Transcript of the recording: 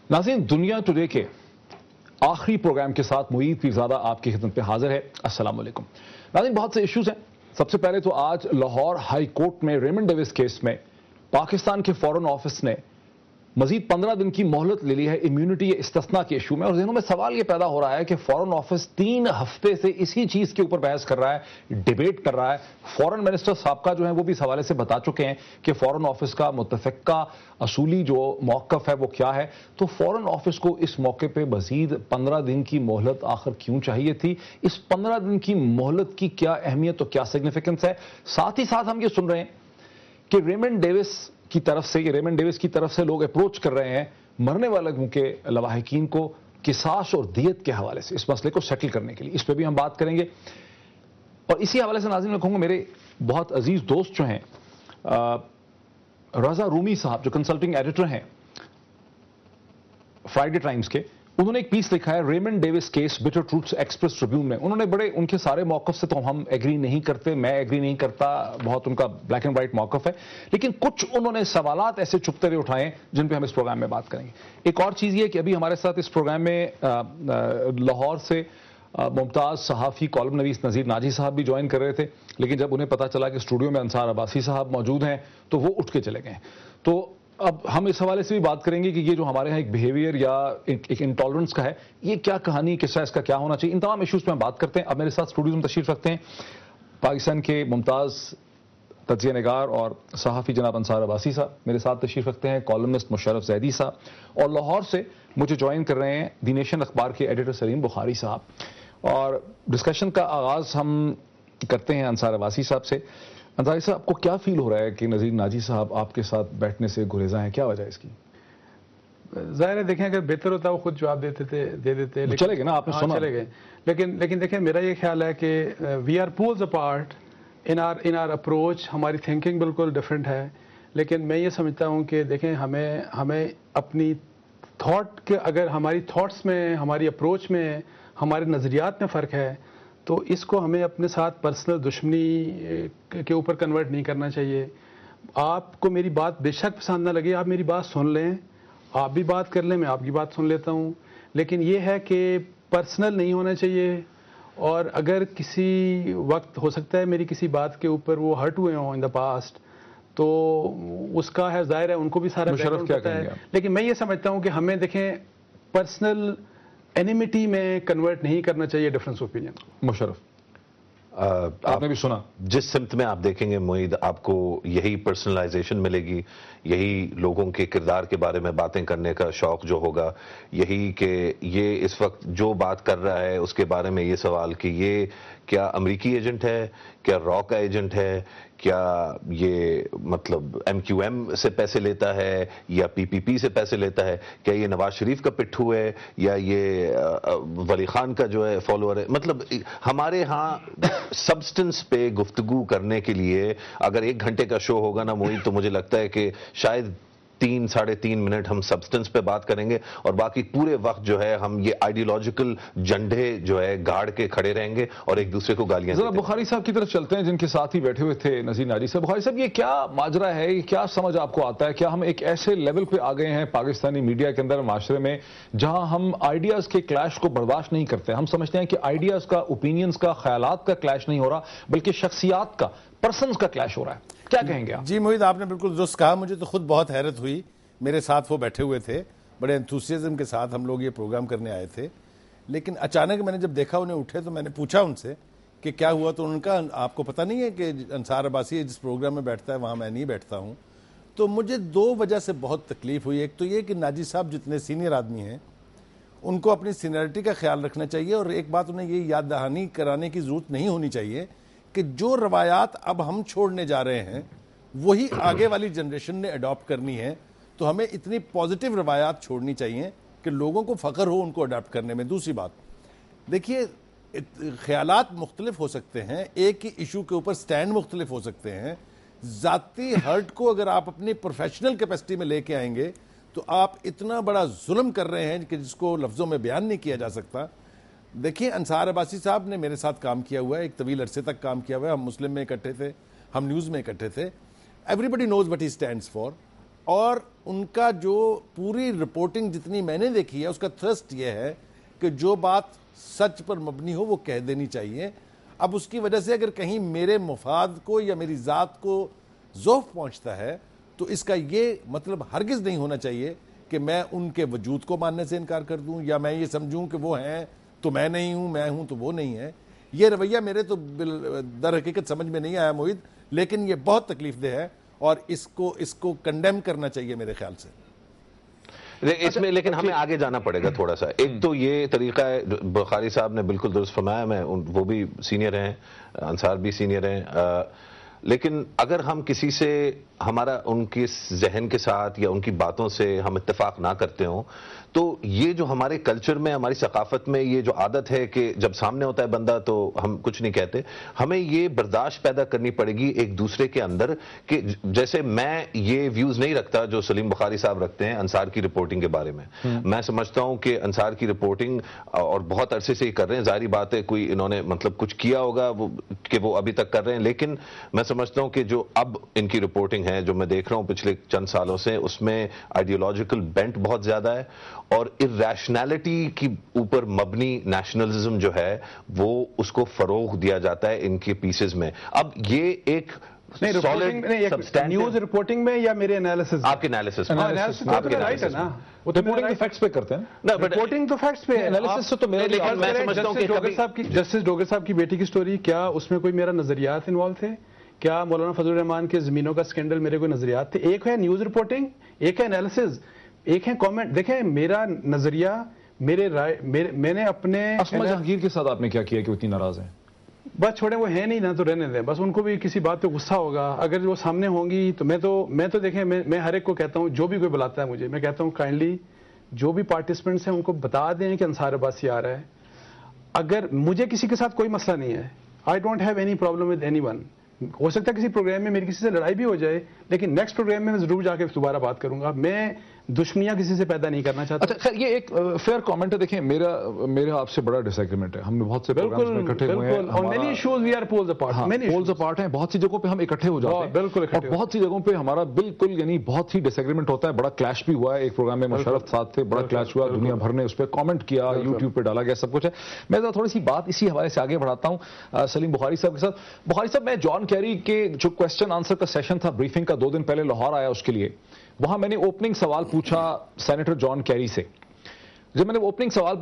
नाज़रीन, दुनिया टुडे के आखिरी प्रोग्राम के साथ मुईद पीरज़ादा आपकी खिदमत पे हाजिर है। अस्सलाम वालेकुम। नाज़रीन, बहुत से इश्यूज हैं। सबसे पहले तो आज लाहौर हाई कोर्ट में रेमंड डेविस केस में पाकिस्तान के फॉरेन ऑफिस ने मजीद 15 दिन की मोहलत ले ली है इम्यूनिटी इस्तिस्ना के इशू में। और ज़हनों में सवाल यह पैदा हो रहा है कि फॉरेन ऑफिस 3 हफ्ते से इसी चीज़ के ऊपर बहस कर रहा है, डिबेट कर रहा है। फॉरेन मिनिस्टर साहब जो है वो भी इस हवाले से बता चुके हैं कि फॉरेन ऑफिस का मुतफ़िक़ा असूली जो मौक़िफ़ है वो क्या है। तो फॉरेन ऑफिस को इस मौके पर मजीद 15 दिन की मोहलत आखिर क्यों चाहिए थी? इस 15 दिन की मोहलत की क्या अहमियत और क्या सिग्निफिकेंस है? साथ ही साथ हम ये सुन रहे हैं कि रेमंड डेविस की तरफ से लोग अप्रोच कर रहे हैं मरने वाले के लवाहिकीन को किसास और दियत के हवाले से इस मसले को सेटल करने के लिए। इस पर भी हम बात करेंगे। और इसी हवाले से नाज़रीन मैं कहूँगा, मेरे बहुत अजीज दोस्त जो हैं रजा रूमी साहब, जो कंसल्टिंग एडिटर हैं फ्राइडे टाइम्स के, उन्होंने एक पीस लिखा है Raymond Davis case bitter truths express Tribune में। उन्होंने बड़े उनके सारे मौक़िफ़ से तो हम एग्री नहीं करते, मैं एग्री नहीं करता, बहुत उनका ब्लैक एंड वाइट मौक़िफ़ है, लेकिन कुछ उन्होंने सवालात ऐसे चुपते हुए उठाए जिन पे हम इस प्रोग्राम में बात करेंगे। एक और चीज़ ये कि अभी हमारे साथ इस प्रोग्राम में लाहौर से मुमताज़ सहाफ़ी कॉलम नवीस नज़ीर नाजी साहब भी ज्वाइन कर रहे थे, लेकिन जब उन्हें पता चला कि स्टूडियो में अंसार अब्बासी साहब मौजूद हैं तो वो उठ के चले गए। तो अब हम इस हवाले से भी बात करेंगे कि ये जो हमारे यहाँ एक बिहेवियर या एक इंटॉलरेंस का है, ये क्या कहानी, किस्सा इसका क्या होना चाहिए, इन तमाम इश्यूज़ पे हम बात करते हैं। अब मेरे साथ स्टूडियो में तशरीफ़ रखते हैं पाकिस्तान के मुमताज़ तज्ज़िया निगार और सहाफ़ी जनाब अंसार अब्बासी साहब, मेरे साथ तशरीफ़ रखते हैं कॉलमिस्ट मुशर्रफ ज़ैदी साहब, और लाहौर से मुझे ज्वाइन कर रहे हैं दी नेशन अखबार के एडिटर सलीम बुखारी साहब। और डिस्कशन का आगाज़ हम करते हैं अंसार अब्बासी साहब से। अंसारी साहब, आपको क्या फील हो रहा है कि नज़ीर नाजी साहब आपके साथ बैठने से गुरेज़ा हैं? क्या वजह है इसकी? ज़ाहिर है, देखें, अगर बेहतर होता वो खुद जवाब दे देते, लेकिन चले गए ना, आपने सुना, चले गए। लेकिन देखें, मेरा ये ख्याल है कि we are poles apart in our approach. हमारी थिंकिंग बिल्कुल डिफरेंट है, लेकिन मैं ये समझता हूँ कि देखें, हमें अपनी थॉट के, अगर हमारी थॉट्स में, हमारी अप्रोच में, हमारे नज़रियात में फ़र्क है तो इसको हमें अपने साथ पर्सनल दुश्मनी के ऊपर कन्वर्ट नहीं करना चाहिए। आपको मेरी बात बेशक पसंद ना लगे, आप मेरी बात सुन लें, आप भी बात कर लें, मैं आपकी बात सुन लेता हूँ, लेकिन ये है कि पर्सनल नहीं होना चाहिए। और अगर किसी वक्त हो सकता है मेरी किसी बात के ऊपर वो हर्ट हुए हों इन द पास्ट, तो उसका है, ज़ाहिर है उनको भी सारा बैकग्राउंड पता है। लेकिन मैं ये समझता हूँ कि हमें, देखें, पर्सनल एनिमिटी में कन्वर्ट नहीं करना चाहिए डिफरेंस ओपिनियन को। मुशर्रफ, आपने भी सुना, जिस सिमत में आप देखेंगे मुईद, आपको यही पर्सनलाइजेशन मिलेगी, यही लोगों के किरदार के बारे में बातें करने का शौक जो होगा, यही कि ये इस वक्त जो बात कर रहा है उसके बारे में ये सवाल कि ये क्या अमेरिकी एजेंट है, क्या रॉ का एजेंट है, क्या ये मतलब MQM से पैसे लेता है या PPP से पैसे लेता है, क्या ये नवाज शरीफ का पिट्ठू है या ये वली खान का जो है फॉलोअर है। मतलब हमारे यहाँ सब्सटेंस पे गुफ्तगू करने के लिए अगर 1 घंटे का शो होगा ना मोहित, तो मुझे लगता है कि शायद 3-3.5 मिनट हम सब्सटेंस पे बात करेंगे और बाकी पूरे वक्त जो है हम ये आइडियोलॉजिकल झंडे जो है गाड़ के खड़े रहेंगे और एक दूसरे को गालियां देते हैं। बुखारी साहब की तरफ चलते हैं, जिनके साथ ही बैठे हुए थे नज़ीर नाजी साहब। बुखारी साहब, ये क्या माजरा है, ये क्या समझ आपको आता है? क्या हम एक ऐसे लेवल पे आ गए हैं पाकिस्तानी मीडिया के अंदर, माशरे में, जहां हम आइडियाज के क्लैश को बर्दाश्त नहीं करते? हम समझते हैं कि आइडियाज का, ओपिनियंस का, ख्यालात का क्लैश नहीं हो रहा, बल्कि शख्सियात का, पर्सन्स का क्लैश हो रहा है। क्या कहेंगे आप? जी मोहित, आपने बिल्कुल दुरुस्त कहा। मुझे तो खुद बहुत हैरत हुई, मेरे साथ वो बैठे हुए थे, बड़े एंथुसियाज्म के साथ हम लोग ये प्रोग्राम करने आए थे, लेकिन अचानक मैंने जब देखा उन्हें उठे तो मैंने पूछा उनसे कि क्या हुआ, तो उनका, आपको पता नहीं है कि अंसार अब्बासी जिस प्रोग्राम में बैठता है वहाँ मैं नहीं बैठता हूँ। तो मुझे 2 वजह से बहुत तकलीफ हुई। एक तो ये कि नाजी साहब जितने सीनियर आदमी हैं उनको अपनी सीनियरिटी का ख्याल रखना चाहिए, और एक बात उन्हें ये याद दहानी कराने की ज़रूरत नहीं होनी चाहिए कि जो रवायात अब हम छोड़ने जा रहे हैं वही आगे वाली जनरेशन ने अडॉप्ट करनी है। तो हमें इतनी पॉजिटिव रवायात छोड़नी चाहिए कि लोगों को फ़ख्र हो उनको अडॉप्ट करने में। दूसरी बात, देखिए, ख्यालात मुख्तलिफ हो सकते हैं, एक ही इशू के ऊपर स्टैंड मुख्तलिफ हो सकते हैं। ज़ाती हर्ट को अगर आप अपनी प्रोफेशनल कैपेसिटी में लेके आएंगे तो आप इतना बड़ा जुल्म कर रहे हैं कि जिसको लफ्ज़ों में बयान नहीं किया जा सकता। देखिए, अंसार अब्बासी साहब ने मेरे साथ काम किया हुआ है, एक तवील अरसे तक काम किया हुआ है। हम मुस्लिम में इकट्ठे थे, हम न्यूज़ में इकट्ठे थे। Everybody knows what he stands for. और ان کا جو پوری رپورٹنگ جتنی میں نے دیکھی ہے اس کا تھرسٹ یہ ہے کہ جو بات سچ پر مبنی ہو وہ کہہ دینی چاہیے. اب اس کی وجہ سے اگر کہیں میرے مفاد کو یا میری ذات کو ذوف پہنچتا ہے تو اس کا یہ مطلب ہرگز نہیں ہونا چاہیے کہ میں ان کے وجود کو ماننے سے انکار کر دوں یا میں یہ سمجھوں کہ وہ ہیں تو میں نہیں ہوں, میں ہوں تو وہ نہیں ہے. یہ رویہ میرے تو در حقیقت سمجھ میں نہیں آیا موید, لیکن یہ بہت تکلیف دہ ہے اور اس کو کنڈیم کرنا چاہیے میرے خیال سے. اس میں لیکن ہمیں آگے جانا پڑے گا تھوڑا سا. ایک تو یہ طریقہ ہے, بخاری صاحب نے بالکل درست فرمایا, میں وہ بھی سینئر ہیں, انصار بھی سینئر ہیں, لیکن اگر ہم کسی سے ہمارا ان کے ذہن کے ساتھ یا ان کی باتوں سے ہم اتفاق نہ کرتے ہوں تو یہ جو ہمارے کلچر میں, ہماری ثقافت میں یہ جو عادت ہے کہ جب سامنے ہوتا ہے بندہ تو ہم کچھ نہیں کہتے, ہمیں یہ برداشت پیدا کرنی پڑے گی ایک دوسرے کے اندر کہ جیسے میں یہ ویوز نہیں رکھتا جو سلیم بخاری صاحب رکھتے ہیں انصار کی رپورٹنگ کے بارے میں. میں سمجھتا ہوں کہ انصار کی رپورٹنگ اور بہت عرصے سے ہی کر رہے ہیں, ظاہری بات ہے کوئی انہوں نے مطلب کچھ کیا ہوگا کہ وہ ابھی تک کر رہے ہیں, لیکن میں سمجھتا ہوں کہ جو اب ان کی رپورٹنگ ہے جو میں دیکھ رہا ہوں پچھلے چند سالوں سے, اس میں آئیڈیولوجیکل بینٹ بہت زیادہ ہے اور irrationality کی اوپر مبنی نیشنلزم جو ہے وہ اس کو فروغ دیا جاتا ہے ان کے پیسز میں. اب یہ ایک نیوز رپورٹنگ میں یا میرے انالیسس, آپ کے انالیسس رائٹ ہے نا, وہ تو فیکٹس پہ کرتے ہیں, رپورٹنگ تو فیکٹس پہ ہے. جسٹس ڈوگر صاحب کی بیٹی کی سٹوری, کیا اس میں کوئی میرا نظریات انوالو تھے؟ کیا مولانا فضل الرحمان کے زمینوں کا سکینڈل میرے کوئی نظریات تھے؟ ایک ہے نیوز رپورٹنگ, ایک ہے انالیسز, ایک ہے کامنٹ. دیکھیں میرا نظریہ, میں نے اپنے اسما جہانگیر کے ساتھ آپ نے کیا کیا کہ اتنی ناراض ہیں؟ بس چھوڑیں, وہ ہے نہیں نا تو رہنے دیں, بس ان کو بھی کسی بات پہ غصہ ہوگا. اگر وہ سامنے ہوں گی تو میں تو دیکھیں میں ہر ایک کو کہتا ہوں, جو بھی کوئی بلاتا ہے مجھے, میں کہتا ہوں کائنڈلی جو بھی پارٹیسپینٹس ہیں ان کو بتا دیں کہ انصار عباسی آ رہا ہے. اگر مجھے کسی کے ساتھ کوئی مسئلہ نہیں ہے, I don't have any problem with anyone. ہو سکتا ہے کسی پروگرام میں میری کسی سے لڑائی بھی ہو جائے, لیکن نیکسٹ پروگرام میں ضرور جا کے دوبارہ بات کروں گا. میں دشمنیاں کسی سے پیدا نہیں کرنا چاہتا. اچھا خیر, یہ ایک فیئر کامنٹ ہے. دیکھیں میرا آپ سے بڑا ڈس ایگریمنٹ ہے, ہم نے بہت سے پروگرامز میں اکٹھے ہوئے ہیں, پولز اپارٹ ہیں, بہت سی جگہوں پہ ہم اکٹھے ہو جاتے ہیں, بالکل, اور بہت سی جگہوں پہ ہمارا بالکل یعنی بہت ہی ڈس ایگریمنٹ ہوتا ہے. بڑا کلیش بھی ہوا ہے, ایک پروگرام میں مشرف ساتھ تھے, بڑا کلیش ہوا, دنیا بھر نے اس پہ کامنٹ کیا, یوٹیوب پہ ڈالا گیا, سب کچھ ہے. میں تھوڑی سی بات اسی حوالے سے آگے بڑھاتا ہوں سلیم بخاری صاحب کے ساتھ. بخاری صاحب, میں جان کیری کے جو کوسچن آنسر کا سیشن تھا بریفنگ کا 2 دن پہلے لاہور آیا اس کے لیے, وہاں میں نے اوپننگ سوال پوچھا سینیٹر جان کیری سے. جب میں نے اوپننگ سوال